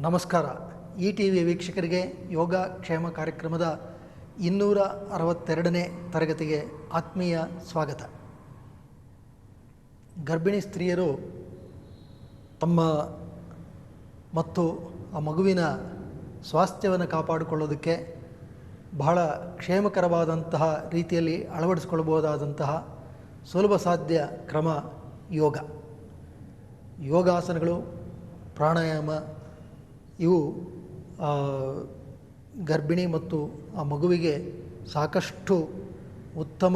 ನಮಸ್ಕಾರ. ಈ T V ವೀಕ್ಷಕರಿಗೆ ಯೋಗ ಕ್ಷೇಮ ಕಾರ್ಯಕ್ರಮದ 262ನೇ ತರಗತಿಗೆ ಆತ್ಮೀಯ ಸ್ವಾಗತ. ಗರ್ಭಿಣಿ ಸ್ತ್ರೀಯರು ತಮ್ಮ ಮತ್ತು ಆ ಮಗುವಿನ ಸ್ವಾಸ್ಥ್ಯವನ್ನು ಕಾಪಾಡಿಕೊಳ್ಳೋದಕ್ಕೆ ಬಹಳ ಕ್ಷೇಮಕರವಾದಂತಹ ರೀತಿಯಲ್ಲಿ ಅಳವಡಿಸಿಕೊಳ್ಳಬಹುದಾದಂತಹ ಸುಲಭ ಸಾಧ್ಯ ಕ್ರಮ ಯೋಗ. ಯೋಗಾಸನಗಳು, ಪ್ರಾಣಾಯಾಮ ಇವು ಗರ್ಭಿಣಿ ಮತ್ತು ಆ ಮಗುವಿಗೆ ಸಾಕಷ್ಟು ಉತ್ತಮ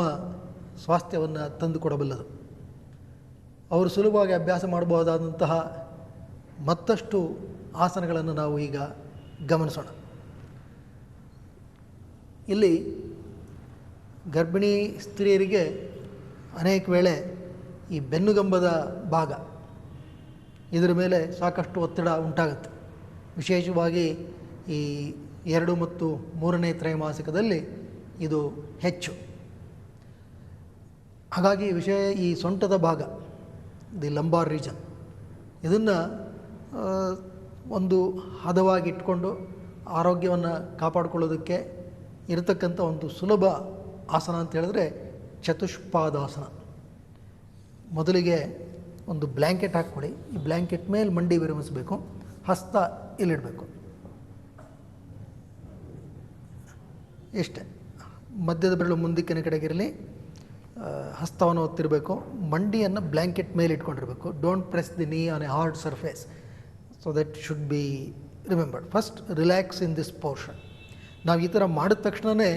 ಸ್ವಾಸ್ಥ್ಯವನ್ನು ತಂದುಕೊಡಬಲ್ಲದು. ಅವರು ಸುಲಭವಾಗಿ ಅಭ್ಯಾಸ ಮಾಡಬಹುದಾದಂತಹ ಮತ್ತಷ್ಟು ಆಸನಗಳನ್ನು ನಾವು ಈಗ ಗಮನಿಸೋಣ. ಇಲ್ಲಿ ಗರ್ಭಿಣಿ ಸ್ತ್ರೀಯರಿಗೆ ಅನೇಕ ವೇಳೆ ಈ ಬೆನ್ನುಗಂಬದ ಭಾಗ ಇದರ ಮೇಲೆ ಸಾಕಷ್ಟು ಒತ್ತಡ ಉಂಟಾಗುತ್ತೆ. ವಿಶೇಷವಾಗಿ ಈ 2 ಮತ್ತು 3ನೇ ತ್ರೈಮಾಸಿಕದಲ್ಲಿ ಇದು ಹೆಚ್ಚು. ಹಾಗಾಗಿ ಈ ಸೊಂಟದ ಭಾಗ, ದಿ ಲಂಬಾರ್ ರೀಜನ್, ಇದನ್ನು ಒಂದು ಹದವಾಗಿ ಇಟ್ಕೊಂಡು ಆರೋಗ್ಯವನ್ನು ಕಾಪಾಡಿಕೊಳ್ಳೋದಕ್ಕೆ ಇರತಕ್ಕಂಥ ಒಂದು ಸುಲಭ ಆಸನ ಅಂತ ಹೇಳಿದ್ರೆ ಚತುಷ್ಪಾದಾಸನ. ಮೊದಲಿಗೆ ಒಂದು ಬ್ಲ್ಯಾಂಕೆಟ್ ಹಾಕ್ಕೊಳ್ಳಿ. ಈ ಬ್ಲ್ಯಾಂಕೆಟ್ ಮೇಲೆ ಮಂಡಿ ವಿರಮಿಸಬೇಕು, ಹಸ್ತ ಇಲ್ಲಿಡಬೇಕು. ಇಷ್ಟೇ. ಮಧ್ಯದ ಬೆರಳು ಮುಂದಿಕ್ಕಿನ ಕಡೆಗಿರಲಿ, ಹಸ್ತವನ್ನು ಒತ್ತಿರಬೇಕು, ಮಂಡಿಯನ್ನು ಬ್ಲ್ಯಾಂಕೆಟ್ ಮೇಲೆ ಇಟ್ಕೊಂಡಿರಬೇಕು. Don't press the knee on a hard surface. So that should be remembered. First relax in this portion. ನಾವು ಈ ಥರ ಮಾಡಿದ ತಕ್ಷಣವೇ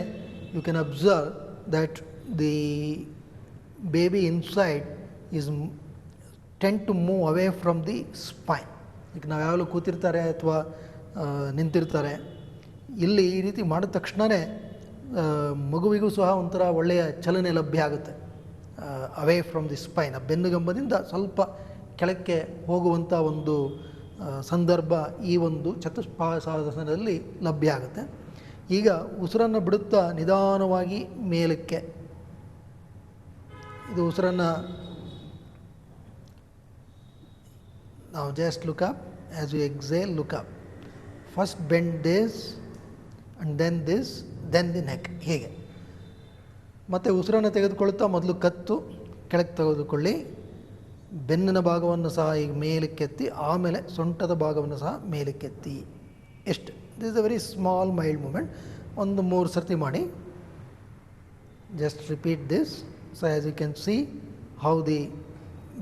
you can observe that the baby inside is tend to move away from the spine. ಈಗ ನಾವು ಯಾವಾಗಲೂ ಕೂತಿರ್ತಾರೆ ಅಥವಾ ನಿಂತಿರ್ತಾರೆ, ಇಲ್ಲಿ ಈ ರೀತಿ ಮಾಡಿದ ತಕ್ಷಣವೇ ಮಗುವಿಗೂ ಸಹ ಒಂಥರ ಒಳ್ಳೆಯ ಚಲನೆ ಲಭ್ಯ ಆಗುತ್ತೆ. ಅವೇ ಫ್ರಮ್ ದಿ ಸ್ಪೈನ್, ಆ ಬೆನ್ನುಗಂಬದಿಂದ ಸ್ವಲ್ಪ ಕೆಳಕ್ಕೆ ಹೋಗುವಂಥ ಒಂದು ಸಂದರ್ಭ ಈ ಒಂದು ಚತುಷ್ಪಾದಾಸನದಲ್ಲಿ ಲಭ್ಯ ಆಗುತ್ತೆ. ಈಗ ಉಸಿರನ್ನು ಬಿಡುತ್ತಾ ನಿಧಾನವಾಗಿ ಮೇಲಕ್ಕೆ, ಇದು ಉಸಿರನ್ನು now just look up. As you exhale, look up. First bend this and then this, then the neck. ಹೀಗೆ ಮತ್ತು ಉಸಿರನ್ನು ತೆಗೆದುಕೊಳ್ಳುತ್ತಾ ಮೊದಲು ಕತ್ತು ಕೆಳಗೆ ತೆಗೆದುಕೊಳ್ಳಿ, ಬೆನ್ನಿನ ಭಾಗವನ್ನು ಸಹ ಈಗ ಮೇಲಕ್ಕೆತ್ತಿ, ಆಮೇಲೆ ಸೊಂಟದ ಭಾಗವನ್ನು ಸಹ ಮೇಲಕ್ಕೆತ್ತಿ. ಎಷ್ಟು. This is a very small mild movement. ಒಂದು 3 ಸರ್ತಿ ಮಾಡಿ. Just repeat this. So as you can see how the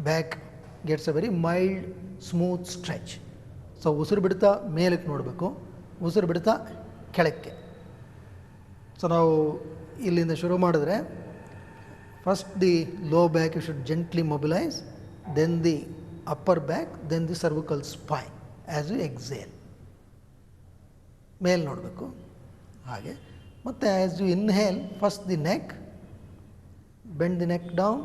back gets a very mild smooth stretch. So ಉಸಿರು ಬಿಡ್ತಾ ಮೇಲಕ್ಕೆ ನೋಡಬೇಕು, ಉಸಿರು ಬಿಡ್ತಾ ಕೆಳಕ್ಕೆ. ಸೊ ನಾವು ಇಲ್ಲಿಂದ ಶುರು ಮಾಡಿದ್ರೆ first the low back you should gently mobilise, then the upper back, then the cervical spine. As you exhale ಮೇಲೆ ನೋಡಬೇಕು ಹಾಗೆ. ಮತ್ತು as you inhale first the neck, bend the neck down,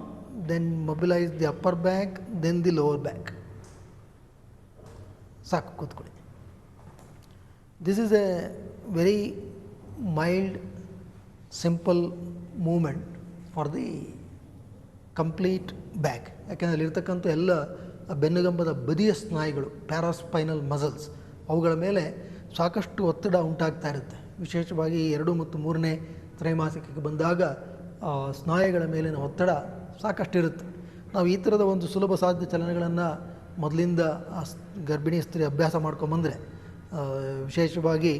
then mobilise the upper back, then the lower back. ಸಾಕು, ಕೂತ್ಕೊಳ್ಳಿ. This is a very mild simple movement for the complete back. ಯಾಕೆಂದರೆ ಅಲ್ಲಿರ್ತಕ್ಕಂಥ ಎಲ್ಲ ಬೆನ್ನುಗಂಬದ ಬದಿಯ ಸ್ನಾಯುಗಳು, ಪ್ಯಾರಾಸ್ಪೈನಲ್ ಮಸಲ್ಸ್, ಅವುಗಳ ಮೇಲೆ ಸಾಕಷ್ಟು ಒತ್ತಡ ಉಂಟಾಗ್ತಾ ಇರುತ್ತೆ. ವಿಶೇಷವಾಗಿ 2 ಮತ್ತು 3ನೇ ತ್ರೈಮಾಸಿಕಕ್ಕೆ ಬಂದಾಗ ಸ್ನಾಯುಗಳ ಮೇಲಿನ ಒತ್ತಡ ಸಾಕಷ್ಟು ಇರುತ್ತೆ. ನಾವು ಈ ಥರದ ಒಂದು ಸುಲಭ ಸಾಧ್ಯ ಚಲನೆಗಳನ್ನು ಮೊದಲಿಂದ ಗರ್ಭಿಣಿ ಸ್ತ್ರೀ ಅಭ್ಯಾಸ ಮಾಡ್ಕೊಂಬಂದರೆ, ವಿಶೇಷವಾಗಿ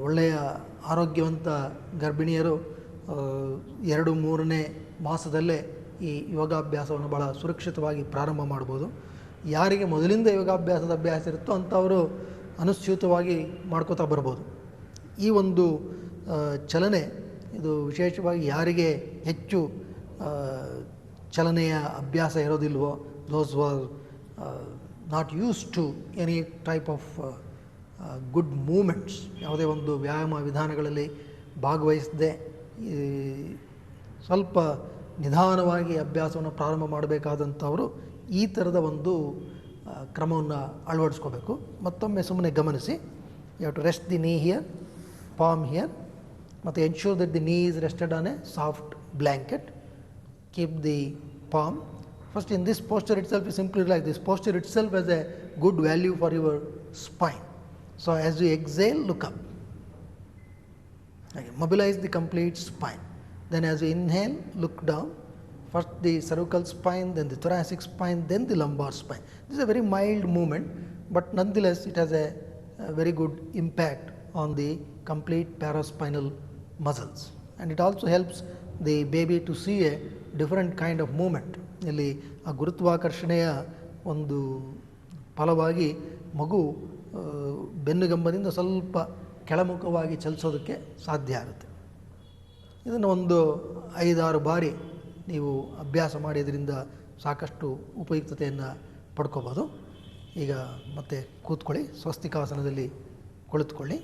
ಒಳ್ಳೆಯ ಆರೋಗ್ಯವಂತ ಗರ್ಭಿಣಿಯರು 2-3ನೇ ಮಾಸದಲ್ಲೇ ಈ ಯೋಗಾಭ್ಯಾಸವನ್ನು ಭಾಳ ಸುರಕ್ಷಿತವಾಗಿ ಪ್ರಾರಂಭ ಮಾಡ್ಬೋದು. ಯಾರಿಗೆ ಮೊದಲಿಂದ ಯೋಗಾಭ್ಯಾಸದ ಅಭ್ಯಾಸ ಇರುತ್ತೋ ಅಂಥವರು ಅನುಸ್ಯೂತವಾಗಿ ಮಾಡ್ಕೋತಾ ಬರ್ಬೋದು. ಈ ಒಂದು ಚಲನೆ ಇದು ವಿಶೇಷವಾಗಿ ಯಾರಿಗೆ ಹೆಚ್ಚು ಚಲನೆಯ ಅಭ್ಯಾಸ ಇರೋದಿಲ್ವೋ, those were not use to any type of good movements, ಯಾವುದೇ ಒಂದು ವ್ಯಾಯಾಮ ವಿಧಾನಗಳಲ್ಲಿ ಭಾಗವಹಿಸದೆ ಸ್ವಲ್ಪ ನಿಧಾನವಾಗಿ ಅಭ್ಯಾಸವನ್ನು ಪ್ರಾರಂಭ ಮಾಡಬೇಕಾದಂಥವರು ಈ ಥರದ ಒಂದು ಕ್ರಮವನ್ನು ಅಳವಡಿಸ್ಕೋಬೇಕು. ಮತ್ತೊಮ್ಮೆ ಸುಮ್ಮನೆ ಗಮನಿಸಿ. You have to rest the knee here, palm here, ಮತ್ತು ensure that the knee is rested on a soft blanket. Keep the palm. First, in this posture itself, you simply relax. This posture itself has a good value for your spine. So as you exhale, look up. Okay. Mobilize the complete spine. Then as you inhale, look down. First the cervical spine, then the thoracic spine, then the lumbar spine. This is a very mild movement, but nonetheless it has a very good impact on the complete paraspinal muscles. And it also helps the baby to see a different kind of movement. ಇಲ್ಲಿ ಆ ಗುರುತ್ವಾಕರ್ಷಣೆಯ ಒಂದು ಫಲವಾಗಿ ಮಗು ಬೆನ್ನುಗಂಬದಿಂದ ಸ್ವಲ್ಪ ಕೆಳಮುಖವಾಗಿ ಚಲಿಸೋದಕ್ಕೆ ಸಾಧ್ಯ ಆಗುತ್ತೆ. ಇದನ್ನು ಒಂದು 5-6 ಬಾರಿ ನೀವು ಅಭ್ಯಾಸ ಮಾಡಿದ್ರಿಂದ ಸಾಕಷ್ಟು ಉಪಯುಕ್ತತೆಯನ್ನು ಪಡ್ಕೋಬೋದು. ಈಗ ಮತ್ತೆ ಕೂತ್ಕೊಳ್ಳಿ, ಸ್ವಸ್ತಿಕಾಸನದಲ್ಲಿ ಕುಳಿತುಕೊಳ್ಳಿ.